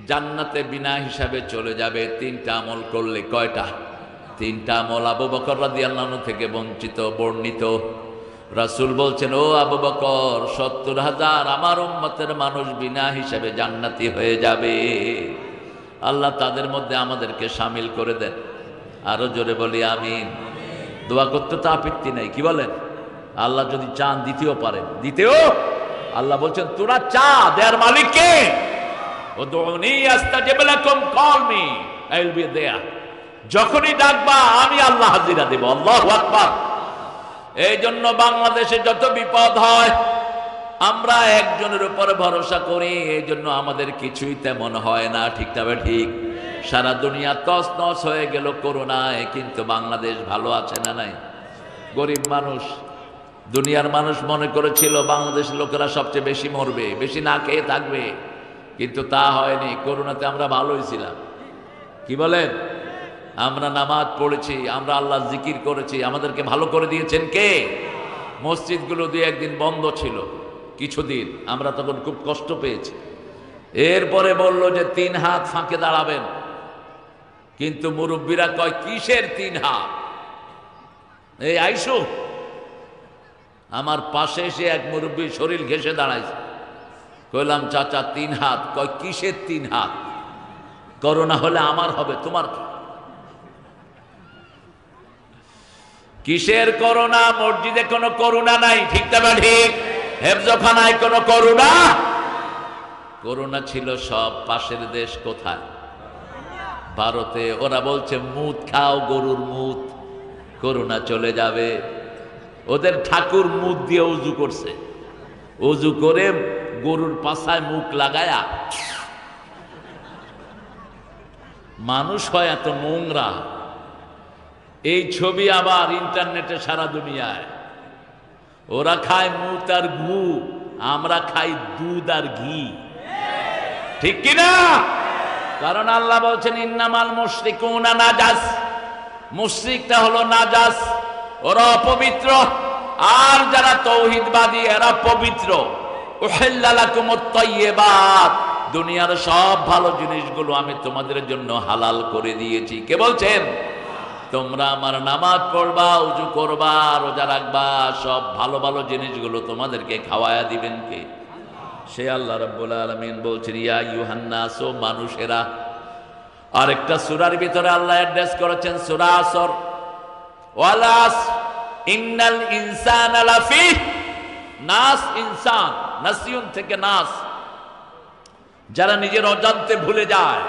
জান্নাতে বিনা হিসাবে চলে যাবে 3টা আমল করলে। কয়টা? 3টা আমল। আবু বকর রাদিয়াল্লাহু আনহু থেকে বর্ণিত, রাসূল বলছেন, ও আবু বকর, 70,000 আমার উম্মতের মানুষ বিনা হিসাবে জান্নাতি হয়ে যাবে। আল্লাহ তাদের মধ্যে আমাদেরকে শামিল করে দেন। আরো জোরে বলি আমিন। দোয়া করতে তো আপত্তি নেই, কি বলেন? আল্লাহ যদি চান দিতেও পারেন, দিতেও। আল্লাহ বলছেন তোরা চা, দেয়ার মালিক কে? উদউনি আস্তাজিব লাকুম, call me I will be there. যখনই ডাকবা আমি আল্লাহ হাজিরা দেব। আল্লাহু আকবার। এই জন্য বাংলাদেশে যত বিপদ হয় আমরা একজনের উপরে ভরসা করি, এই জন্য আমাদের কিছুই তেমন হয় না। ঠিক তবে ঠিক, সারা দুনিয়া তছনছ হয়ে গেল করোনায়, কিন্তু বাংলাদেশ ভালো আছে না নাই? গরিব মানুষ, দুনিয়ার মানুষ মনে করেছিল বাংলাদেশের লোকেরা সবচেয়ে বেশি মরবে, বেশি না খেয়ে থাকবে, কিন্তু তা হয়নি। করোনাতে আমরা ভালোই ছিলাম। কি বলেন? আমরা নামাজ পড়েছি, আমরা আল্লাহ জিকির করেছি, আমাদেরকে ভালো করে দিয়েছেন কে? মসজিদগুলো 2-1 দিন বন্ধ ছিল কিছুদিন, আমরা তখন খুব কষ্ট পেয়েছি। এরপরে বলল যে 3 হাত ফাঁকে দাঁড়াবেন, কিন্তু মুরব্বীরা কয় কিসের 3 হাত? এই আইসো, আমার পাশে এসে এক মুরব্বী শরীর ঘেঁষে দাঁড়াইছে। কইলাম চাচা 3 হাত? কয় কিসের 3 হাত? করোনা হলে আমার হবে, তোমার কি? কিসের করোনা? মসজিদে কোনো করোনা নাই, ঠিক না ঠিক? হেফজখানায় কোনো করোনা? করোনা ছিল সব পাশের দেশ। কোথায়? ভারতে। ওরা বলছে মুত খাও, গরুর মুত, করোনা চলে যাবে। ওদের ঠাকুর মুত দিয়ে উজু করছে, উজু করে গরুর পাছায় মুখ লাগায়া। মানুষ হয় এত নোংরা। এই ছবি আবার ইন্টারনেটে সারা দুনিয়ায়। ওরা খায় মুত আর ঘু, আমরা খাই দুধ আর ঘি, ঠিক কিনা? কারণ আল্লাহ বলছেন ইন্নামাল মুশরিকুনা নাজাস, মুশরিকটা হলো নাজাস, ওরা অপবিত্র। আর যারা তৌহিদবাদী এরা পবিত্র। উহিল্লা লাকুমুত তাইয়্যিবাত, দুনিয়ার সব ভালো জিনিসগুলো আমি তোমাদের জন্য হালাল করে দিয়েছি। কে বলছেন? তোমরা আমার নামাজ পড়বা, উজু করবা, রোজা রাখবা, সব ভালো ভালো জিনিসগুলো তোমাদেরকে খাওয়ায়া দিবেন কে? সে আল্লাহ রাব্বুল আলামিন বলছেন ইয়া আইয়ুহান নাস, ও মানুষেরা। আরেকটা সূরার ভিতরে আল্লাহ অ্যাড্রেস করেছেন সূরা আসর, ওয়াল আসর ইন্নাল ইনসানা লাফি নাস। ইনসান, নাসিয়ুন থেকে নাস, যারা নিজের অজান্তে ভুলে যায়।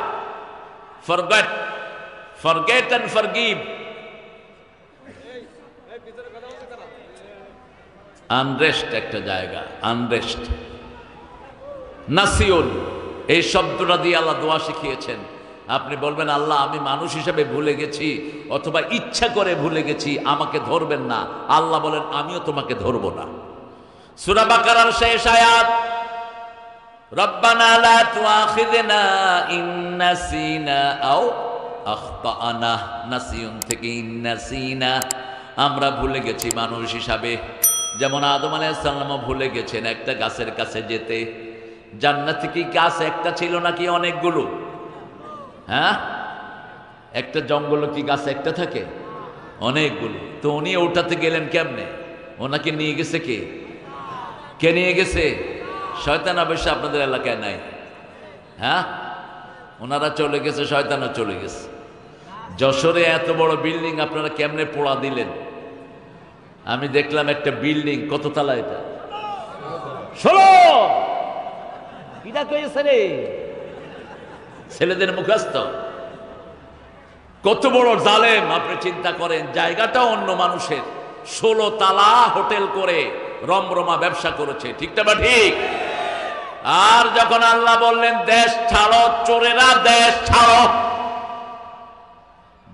Forget, forget and forgive. Unrest একটা জায়গা, আনরেস্ট। নাসিয়ুন এই শব্দটা দিয়ে আল্লাহ দোয়া শিখিয়েছেন। আপনি বলবেন আল্লাহ আমি মানুষ হিসেবে ভুলে গেছি, অথবা ইচ্ছা করে ভুলে গেছি, আমাকে ধরবেন না। আল্লাহ বলেন আমিও তোমাকে ধরব না। সূরা বাকারার শেষ আয়াত, রব্বানা লা তুআখিযনা ইন নাসিনা আও আখতাআনা, নাসিয়ুন থেকে ইন্নাসিনা, আমরা ভুলে গেছি মানুষ হিসাবে। যেমন আদম আলাইহিস সালামও ভুলে গেছেন একটা গাছের কাছে যেতে। জান্নাতে কি গাছ একটা ছিল নাকি অনেকগুলো? হ্যাঁ, একটা জঙ্গল কি গাছ একটা থাকে? অনেকগুলো। তো উনি ওটাতে গেলেন কেমনে? ওনাকে নিয়ে গেছে কে? কে নিয়ে গেছে? শয়তান অবশ্য আপনাদের এলাকায় নাই। হ্যাঁ, ওনারা চলে গেছে, শয়তানও চলে গেছে। যশোরে এত বড় বিল্ডিং আপনারা কেমনে পোড়া দিলেন? আমি দেখলাম একটা বিল্ডিং, কত তলা এটা? 16। কিটা কইছে রে? ছেলেদের মুখস্থ। কত বড় জালেম আপনি চিন্তা করেন। জায়গাটা অন্য মানুষের, 16 তালা হোটেল করে রমরমা ব্যবসা করেছে। ঠিকটা বা ঠিক? আর যখন আল্লাহ বললেন দেশ ছাড়ো, চোরেরা দেশ ছাড়ো,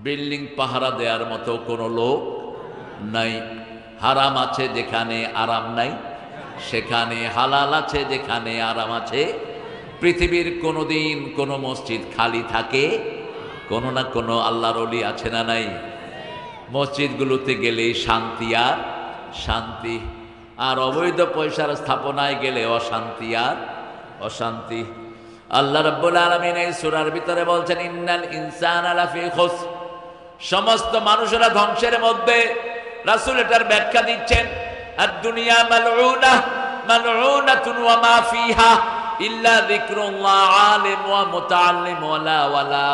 বিল্ডিং পাহারা দেওয়ার মতো কোনো লোক নাই। হারাম আছে যেখানে আরাম নাই, সেখানে হালাল আছে যেখানে আরাম আছে। পৃথিবীর কোনোদিন কোনো মসজিদ খালি থাকে? কোনো না কোনো আল্লাহর ওলি আছে না নাই? মসজিদগুলোতে গেলেই শান্তি আর শান্তি, আর অবৈধ পয়সার স্থাপনায় গেলে অশান্তি আর অশান্তি। আল্লাহ রাব্বুল আলামিন এই সূরার ভিতরে বলছেন ইন্নাল ইনসানা লাফি খুসর, সমস্ত মানুষেরা ধ্বংসের মধ্যে। রাসূল এটার ব্যাখ্যা দিচ্ছেন আদ-দুনিয়া মালউনা মালউনাতুন ওয়া মা ফিহা ইল্লা যিকরুল্লাহ আলিম ওয়া মুতাআল্লিম ওয়ালা ওয়ালা।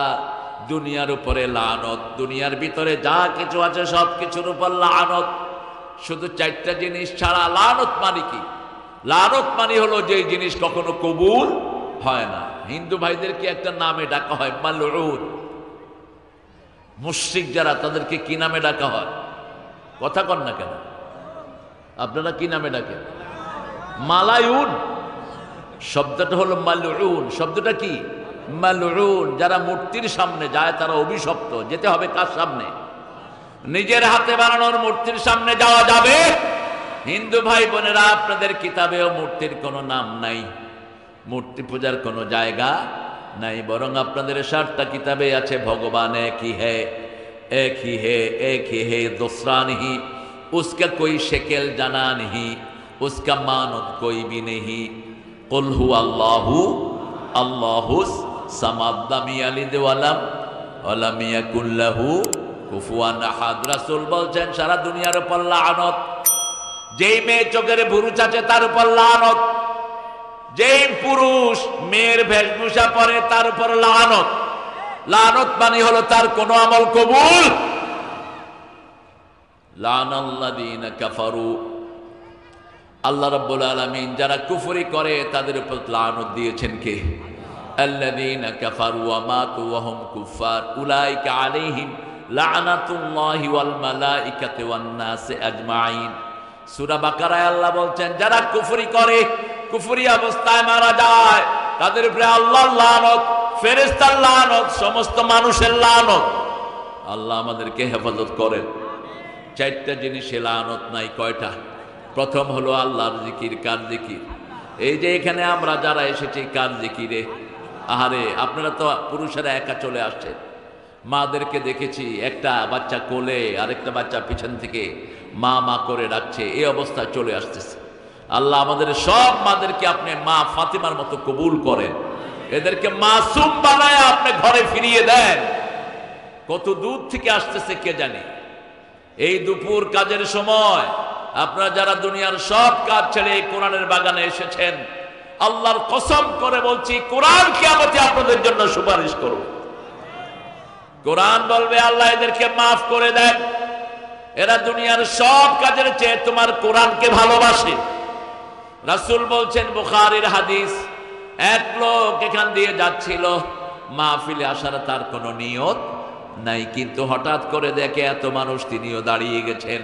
দুনিয়ার উপরে লানত, দুনিয়ার ভিতরে যা কিছু আছে সব কিছুর উপর লানত। শুধু 4টা জিনিস ছাড়া। লানত মানে কি? লানত মানে হলো যে জিনিস কখনো কবুল হয় না। হিন্দু ভাইদেরকে একটা নামে ডাকা হয় মালউন। মুশরিক যারা, তাদেরকে কি নামে ডাকা হয়? কথা কন না কেন? আপনারা কি নামে ডাকেন? মালায়ুন। শব্দটা হলো মালউন। শব্দটা কি? মালউন। যারা মূর্তির সামনে যায় তারা অভিশপ্ত। যেতে হবে কার সামনে? নিজের হাতে বানানোর মূর্তির সামনে যাওয়া যাবে? হিন্দু ভাই বোনেরা, আপনাদের কিতাবেও মূর্তির কোনো নাম নাই, মূর্তি পূজার কোনো জায়গা নাই। বরং আপনাদের 7টা কিতাবে আছে ভগবান এক ही है, एक ही है, एक ही है, दूसरा नहीं, उसका कोई शक्ल जाना नहीं, उसका मानद कोई भी नहीं। कुल हुवा अल्लाहु अल्लाहुस समाद लम यालिद वलम याकुल लाहु কুফুয়ান আহাদ। রাসূল বলছেন সারা দুনিয়ার উপর লানত। যেই মেয়ে চোখের ভুরু চাচে তার উপর লানত, যেই পুরুষ মেয়ের বেশভূষা পরে তার উপর লানত। লানত মানে হলো তার কোনো আমল কবুল। লানাল্লাযীনা কাফারু, আল্লাহ রাব্বুল আলামিন যারা কুফরি করে তাদের উপর লানত দিয়েছেন কে? আল্লাযীনা কাফারু ওয়া মাতু ওয়া হুম কুফার উলাইকা আলাইহিম লানাতুল্লাহি ওয়াল মালাইকাতি ওয়ান নাসি আজমাইন। সূরা বাকারায় আল্লাহ বলছেন যারা কুফরি করে, কুফরি অবস্থায় মারা যায়, তাদের উপরে আল্লাহর লানত, ফেরেশতার লানত, সমস্ত মানুষের লানত। আল্লাহ আমাদেরকে হেফাজত করেন। 4টা জিনিসে লানত নাই। কয়টা? প্রথম হলো আল্লাহর জিকির। কার জিকির? এই যে এখানে আমরা যারা এসেছি, কার জিকিরে? আহারে, আপনারা তো পুরুষেরা একা চলে আসছেন। মাদেরকে দেখেছি, একটা বাচ্চা কোলে আরেকটা বাচ্চা পিছন থেকে মা মা করে ডাকছে, এই অবস্থায় চলে আসতেছে। আল্লাহ আমাদের সব মাদেরকে আপনি মা ফাতিমার মতো কবুল করেন, এদেরকে মাসুম বানায় আপনি ঘরে ফিরিয়ে দেন। কত দূর থেকে আসতেছে কে জানে। এই দুপুর কাজের সময় আপনারা যারা দুনিয়ার সব কাজ ছেড়ে এই কোরআনের বাগানে এসেছেন, আল্লাহর কসম করে বলছি কোরআন কিয়ামতে আপনাদের জন্য সুপারিশ করবে। কোরআন বলবে আল্লাহ এদেরকে মাফ করে দেন, এরা দুনিয়ার সব কাজের চেয়ে তোমার কোরআনকে ভালোবাসে। রাসূল বলছেন, বুখারীর হাদিস, এক লোক এখান দিয়ে যাচ্ছিল, মাহফিলে আসার তার কোনো নিয়ত নাই, কিন্তু হঠাৎ করে দেখে এত মানুষ, তিনিও দাঁড়িয়ে গেছেন।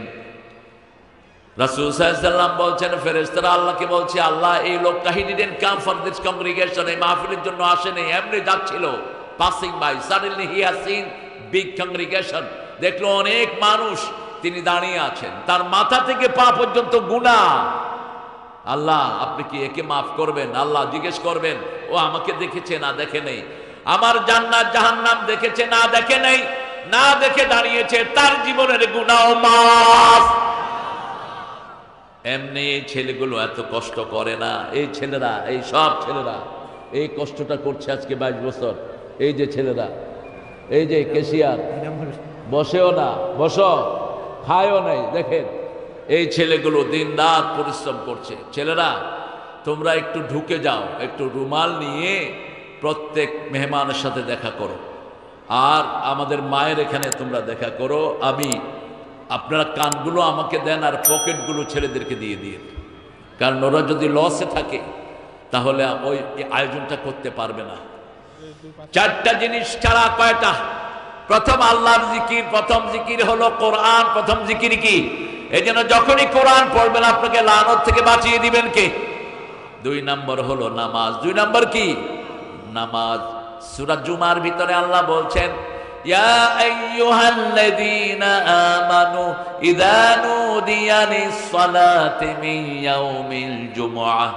রাসূল সাল্লাল্লাহু আলাইহি ওয়াসাল্লাম বলছেন, ফেরেশতারা আল্লাহকে বলছে, আল্লাহ এই লোকটা he didn't come for this congregation, এই মাহফিলের জন্য আসেনি, এমনি যাচ্ছিল, passing by, suddenly he has seen big congregation, দেখলো অনেক মানুষ, তিনি দাঁড়িয়ে আছেন, তার মাথা থেকে পা পর্যন্ত গুনাহ। আল্লাহ আপনি কি একে মাফ করবেন? আল্লাহ জিজ্ঞেস করবেন, ও আমাকে দেখেছে না দেখে নেই? আমার জান্নাত জাহান্নাম দেখেছে না দেখে নাই, না দেখে দাঁড়িয়েছে, তার জীবনের গুনাহ মাফ। এমনি এই ছেলেগুলো এত কষ্ট করে না। এই ছেলেরা, এই সব ছেলেরা এই কষ্টটা করছে আজকে 22 বছর। এই যে ছেলেরা, এই যে কেশিয়ার, বসেও না, বসো, খায়ও নাই, দেখেন এই ছেলেগুলো দিন রাত পরিশ্রম করছে। ছেলেরা তোমরা একটু ঢুকে যাও, একটু রুমাল নিয়ে প্রত্যেক মেহমানের সাথে দেখা করো, আর আমাদের মায়ের এখানে তোমরা দেখা করো। আমি আপনারা কানগুলো আমাকে দেন আর পকেটগুলো ছেলেদেরকে দিয়ে দিয়ে, কারণ ওরা যদি লসে থাকে তাহলে ওই আয়োজনটা করতে পারবে না। চারটা জিনিস ছাড়া কয়টা? প্রথম আল্লাহর জিকির, প্রথম জিকির হলো কোরআন। প্রথম জিকির কি? এই জন্য যখনই কোরআন পড়বেন আপনাকে লানত থেকে বাঁচিয়ে দিবেন কে? 2 নম্বর হলো নামাজ। 2 নম্বর কি? নামাজ। সূরা জুমার ভিতরে আল্লাহ বলছেন, ইয়া আইয়ুহাল্লাযীনা আমানু ইযা নুদিয়া লিস-সালাতি মিন ইয়াউমিল জুমআহ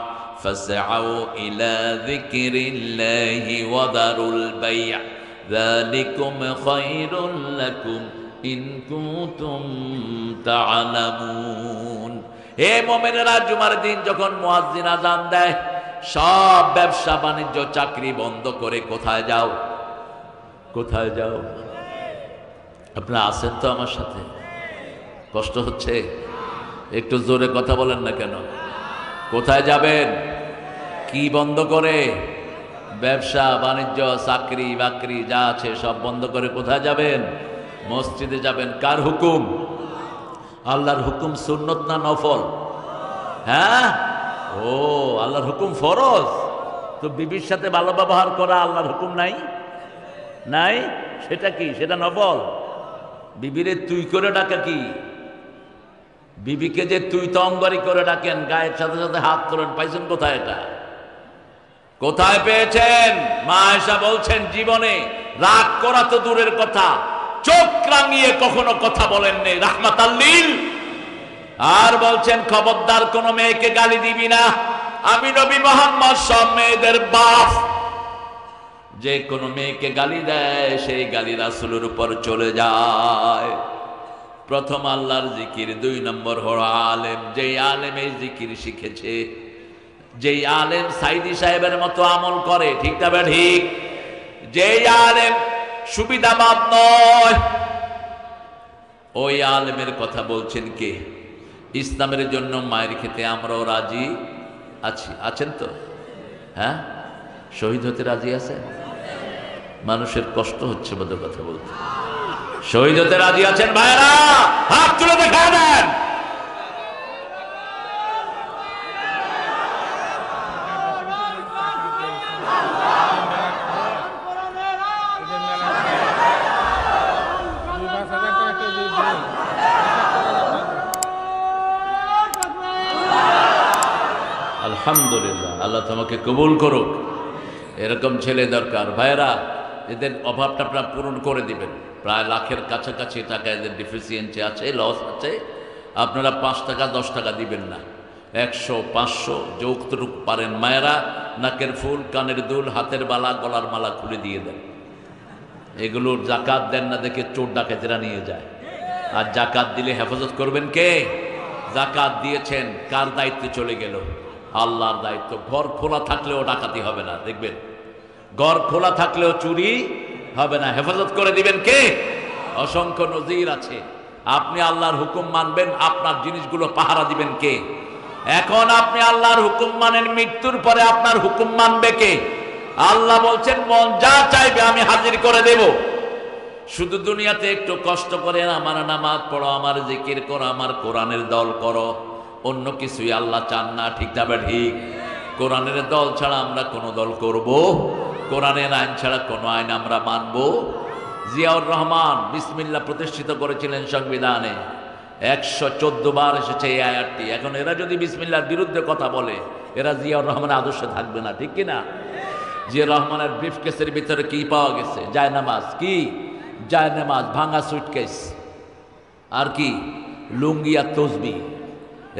ফাসআউ ইলা যিকরিল্লাহি ওয়া দারুল বাই', যালিকুম খায়রুল লাকুম ইন কুনতুম তা'লামুন। হে মুমিনেরা, জুমার দিন যখন মুয়াজ্জিন আযান দেয়, সব ব্যবসা বাণিজ্য চাকরি বন্ধ করে কোথায় যাও? কোথায় যাও? আপনারা আছেন তো আমার সাথে? কষ্ট হচ্ছে? একটু জোরে কথা বলেন না কেন? কোথায় যাবেন? কি বন্ধ করে? ব্যবসা বাণিজ্য চাকরি বাকরি যা আছে সব বন্ধ করে কোথায় যাবেন? মসজিদে যাবেন। কার হুকুম? আল্লাহর হুকুম সুন্নত না নফল? হ্যাঁ, ও আল্লাহর হুকুম ফরজ। তো বিবির সাথে ভালো ব্যবহার করা আল্লাহর হুকুম নাই? নাই, সেটা কি? সেটা নফল। বিবিরে তুই করে ডাকা কি? বিবিকে যে তুই তঙ্গরি করে ডাকেন, গায়ের সাথে সাথে হাত তোলেন, পাইছেন কোথায়? এটা কোথায় পেয়েছেন? মা আয়েশা বলছেন, জীবনে রাগ করা তো দূরের কথা, চোখ রাঙিয়ে কখনো কথা বলেননি, রাহমাতাল লিল। আর বলছেন, খবরদার কোন মেয়েকে গালি দিবি না, আমি নবী মুহাম্মদ সব মেয়েদের বাপ। যে কোনো মেয়েকে গালি দেয় সেই গালি রাসূলের উপর চলে যায়। প্রথম আল্লাহর জিকির। 2 নম্বর হলো আলেম। যেই আলেম এই জিকির শিখেছে, যেই আলেম সাইদি সাহেবের মতো আমল করে, ঠিক না বে ঠিক? যেই আলেম সুবিধাবাদ নয়, ওই আলেমের কথা বলছেন কে? ইসলামের জন্য মায়ের খেতে আমরাও রাজি আছি। আছেন তো? হ্যাঁ, শহীদ হতে রাজি আছেন? মানুষের কষ্ট হচ্ছে বোধ কথা বলতে। শহীদ হতে রাজি আছেন ভাইরা? হাত তুলে দেখা দেন। আলহামদুলিল্লাহ, আল্লাহ তোমাকে কবুল করুক। এরকম ছেলে দরকার ভাইরা। এদের অভাবটা আপনারা পূরণ করে দিবেন। প্রায় লাখের কাছাকাছি টাকা এদের ডিফিসিয়েন্সি আছে, লস আছে। আপনারা 5 টাকা 10 টাকা দিবেন না, 100 500 যৌতুক পারেন। মায়েরা নাকের ফুল, কানের দুল, হাতের বালা, গলার মালা খুলে দিয়ে দেন। এগুলোর জাকাত দেন না দেখে চোর ডাকাতেরা নিয়ে যায়। আর জাকাত দিলে হেফাজত করবেন কে? জাকাত দিয়েছেন, কার দায়িত্বে চলে গেল? আল্লাহর দায়িত্ব। ঘর খোলা থাকলেও ডাকাতি হবে না, দেখবেন। ঘর খোলা থাকলেও চুরি হবে না, হেফাজত করে দিবেন কে? অসংখ্য নজির আছে। আপনি আল্লাহর হুকুম মানবেন, আপনার জিনিসগুলো পাহারা দিবেন কে? এখন আপনি আল্লাহর হুকুম মানেন, মৃত্যুর পরে আপনার হুকুম মানবে কে? আল্লাহ বলছেন, মন যা চাইবে আমি হাজির করে দেব। শুধু দুনিয়াতে একটু কষ্ট করে আমার নামাজ পড়ো, আমার জিকির করো, আমার কোরআনের দল করো, অন্য কিছুই আল্লাহ চান না, ঠিক যাবে ঠিক? কোরআনের দল ছাড়া আমরা কোনো দল করব? কোরআনের আইন ছাড়া কোনো আইন আমরা মানব? জিয়াউর রহমান বিসমিল্লাহ প্রতিষ্ঠিত করেছিলেন সংবিধানে, 114 বার এসেছে এই আয়াতটি। এখন এরা যদি বিসমিল্লাহর বিরুদ্ধে কথা বলে, এরা জিয়াউর রহমানের আদর্শে থাকবে না, ঠিক কিনা? জিয়াউর রহমানের ব্রিফকেসের ভিতরে কি পাওয়া গেছে? জায়নামাজ। কি জায়নামাজ? ভাঙা সুটকেস। আর কি? লুঙ্গি আর তসবি।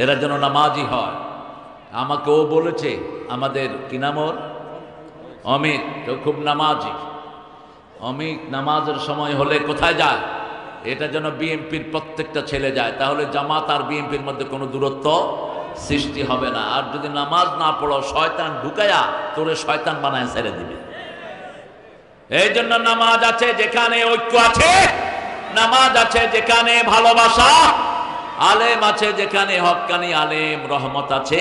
এরা যেন নামাজি হয়। আমাকেও বলেছে, আমাদের কি নাম ওর, অমিত, তো খুব নামাজি। অমিক নামাজের সময় হলে কোথায় যায়? এটা যেন বিএনপির প্রত্যেকটা ছেলে যায়, তাহলে জামাত আর বিএনপির মধ্যে কোনো দূরত্ব সৃষ্টি হবে না। আর যদি নামাজ না পড়ো, শয়তান ঢুকায়া তোরে শয়তান বানায় ছেড়ে দিবে। এই জন্য নামাজ আছে যেখানে ঐক্য আছে, নামাজ আছে যেখানে ভালোবাসা, আলেম আছে যেখানে হক্কানি আলেম, রহমত আছে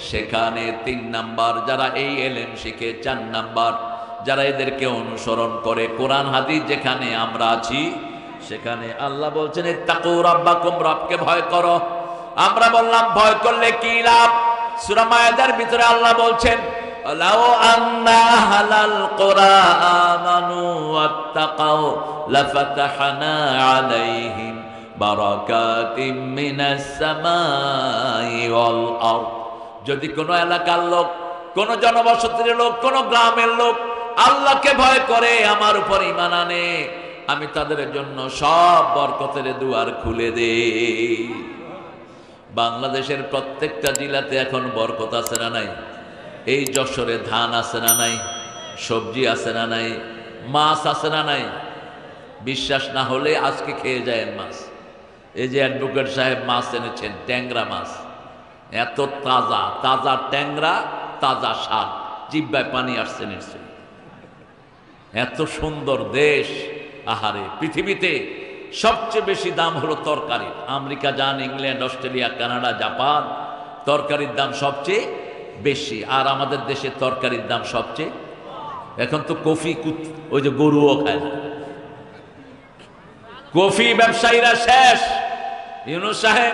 সেখানে। 3 নাম্বার, যারা এই এলেম শিখে। 4 নাম্বার, যারা এদেরকে অনুসরণ করে। কোরআন হাদিস যেখানে আমরা আছি সেখানে আল্লাহ বলছেন ইত্তাকু রাব্বাকুম, রবকে ভয় করো। আমরা বললাম ভয় করলে কি লাভ? সূরা মায়েদার ভিতরে আল্লাহ বলছেন লাউ আন্না হালাল কুরা আমানু ওয়াত্তাকাউ লাফাতাহনা আলাইহিম বারাকাতিম মিনাস সামাই ওয়াল আরদ। যদি কোনো এলাকার লোক, কোন জনবসতির লোক, কোন গ্রামের লোক আল্লাহকে ভয় করে, আমার উপর ঈমান আনে, আমি তাদের জন্য সব বরকতের দুয়ার খুলে দেই। বাংলাদেশের প্রত্যেকটা জেলাতে এখন বরকত আছে না নাই? এই যশোরে ধান আছে না নাই? সবজি আছে না নাই? মাছ আছে না নাই? বিশ্বাস না হলে আজকে খেয়ে যায় মাছ। এই যে অ্যাডভোকেট সাহেব মাছ এনেছেন, ট্যাংরা মাছ, এত তাজা তাজা ট্যাংরা, তাজা শাক, জিহ্বায় পানি আসছে নিশ্চয়। এত সুন্দর দেশ। আহারে, পৃথিবীতে সবচেয়ে বেশি দাম হলো তরকারি। আমেরিকা যান, ইংল্যান্ড, অস্ট্রেলিয়া, কানাডা, জাপান, তরকারির দাম সবচেয়ে বেশি। আর আমাদের দেশে তরকারির দাম সবচেয়ে। এখন তো কফি ওই যে গরুও খায় না। কফি ব্যবসায়ীরা শেষ। ইউনূস সাহেব